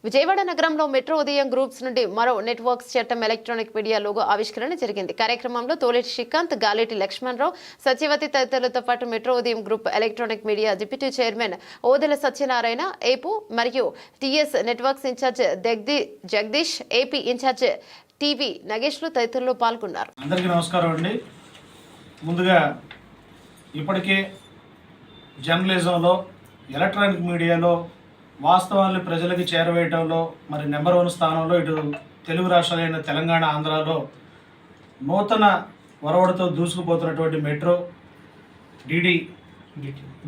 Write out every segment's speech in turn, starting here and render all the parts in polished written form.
విజయవాడ నగరంలో మెట్రో ఉదయం గ్రూప్స్ నుండి మరో నెట్వర్క్స్ చట్టం ఎలక్ట్రానిక్ మీడియా లోగో ఆవిష్కరణ జరిగింది. కార్యక్రమంలో తోలేటి శ్రీకాంత్, గాలేటి లక్ష్మణరావు, సత్యవతి తదితరులతో పాటు metro Udayam group electronic media deputy chairman Odela Satyanarayana, ఏపు మరియు TS networks in-charge Jagadish, AP in-charge TV నగేష్లు తదితరులు పాల్గొన్నారు. అందరికీ నమస్కారం అండి. ముందుగా ఇప్పటికే జర్నలిజంలో ఎలక్ట్రానిక్ మీడియాలో వాస్తవాన్ని ప్రజలకి చేరవేయడంలో మరి నెంబర్ 1 స్థానంలో ఇటు తెలుగు రాష్ట్రాలైన తెలంగాణ, ఆంధ్రాలో నూతన వరవడితో దూసుకుపోతున్నటువంటి మెట్రో,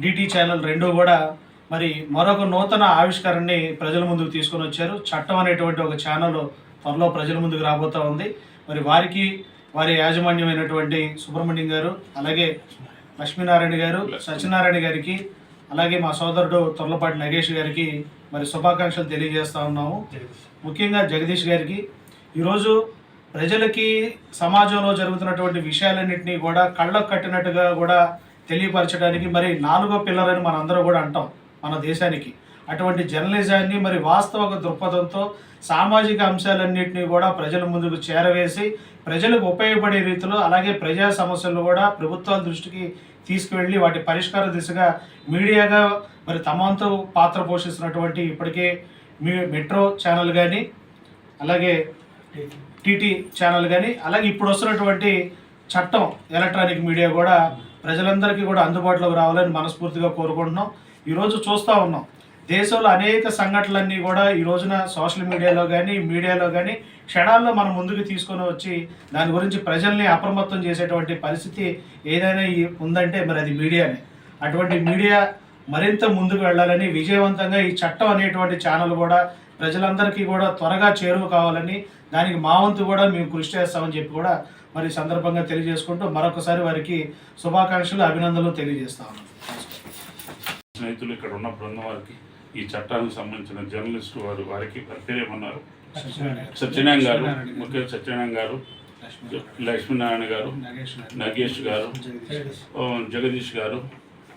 డిటి ఛానల్ రెండు కూడా మరి మరొక నూతన ఆవిష్కరణని ప్రజల ముందుకు తీసుకొని వచ్చారు. చట్టం అనేటువంటి ఒక ఛానల్ త్వరలో ప్రజల ముందుకు రాబోతూ ఉంది. మరి వారి యాజమాన్యమైనటువంటి సుబ్రహ్మణ్యం గారు, అలాగే లక్ష్మీనారాయణ గారు, సత్యనారాయణ గారికి, అలాగే మా సోదరుడు తొర్లపాటి నగేష్ గారికి మరి శుభాకాంక్షలు తెలియజేస్తూ ఉన్నాము. ముఖ్యంగా జగదీష్ గారికి ఈరోజు ప్రజలకి సమాజంలో జరుగుతున్నటువంటి విషయాలన్నింటినీ కూడా కళ్ళకు కట్టినట్టుగా కూడా తెలియపరచడానికి మరి 4వ పిల్లర్ అని మనందరూ కూడా అంటాం మన దేశానికి. అటువంటి జర్నలిజాన్ని మరి వాస్తవ దృక్పథంతో సామాజిక అంశాలన్నింటినీ కూడా ప్రజల ముందుకు చేరవేసి ప్రజలకు ఉపయోగపడే రీతిలో, అలాగే ప్రజా సమస్యలను కూడా ప్రభుత్వాల దృష్టికి తీసుకువెళ్ళి వాటి పరిష్కార దిశగా మీడియాగా మరి తమంతో పాత్ర పోషిస్తున్నటువంటి ఇప్పటికే మెట్రో ఛానల్ కానీ, అలాగే టీటీ ఛానల్ కానీ, అలాగే ఇప్పుడు వస్తున్నటువంటి చట్టం ఎలక్ట్రానిక్ మీడియా కూడా ప్రజలందరికీ కూడా అందుబాటులోకి రావాలని మనస్ఫూర్తిగా కోరుకుంటున్నాం. ఈరోజు చూస్తూ ఉన్నాం దేశంలో అనేక సంఘటనలన్నీ కూడా ఈ రోజున సోషల్ మీడియాలో కానీ క్షణాల్లో మనం ముందుకు తీసుకొని వచ్చి దాని గురించి ప్రజల్ని అప్రమత్తం చేసేటువంటి పరిస్థితి ఏదైనా ఉందంటే మరి అది మీడియానే. అటువంటి మీడియా మరింత ముందుకు వెళ్ళాలని, విజయవంతంగా ఈ చట్టం అనేటువంటి ఛానల్ కూడా ప్రజలందరికీ కూడా త్వరగా చేరువ కావాలని, దానికి మా వంతు కూడా మేము కృషి చేస్తామని చెప్పి కూడా మరి సందర్భంగా తెలియజేసుకుంటూ మరొకసారి వారికి శుభాకాంక్షలు, అభినందనలు తెలియజేస్తా ఉన్నాం. స్నేహితులు ఇక్కడ ఉన్న బృందం వారికి, ఈ చట్టానికి సంబంధించిన జర్నలిస్టు వారికి పేరేమన్నారు, సత్యనారాయణ గారు, ముఖ్య సత్యనారాయణ గారు, లక్ష్మీనారాయణ గారు, నగేష్ గారు, జగదీష్ గారు,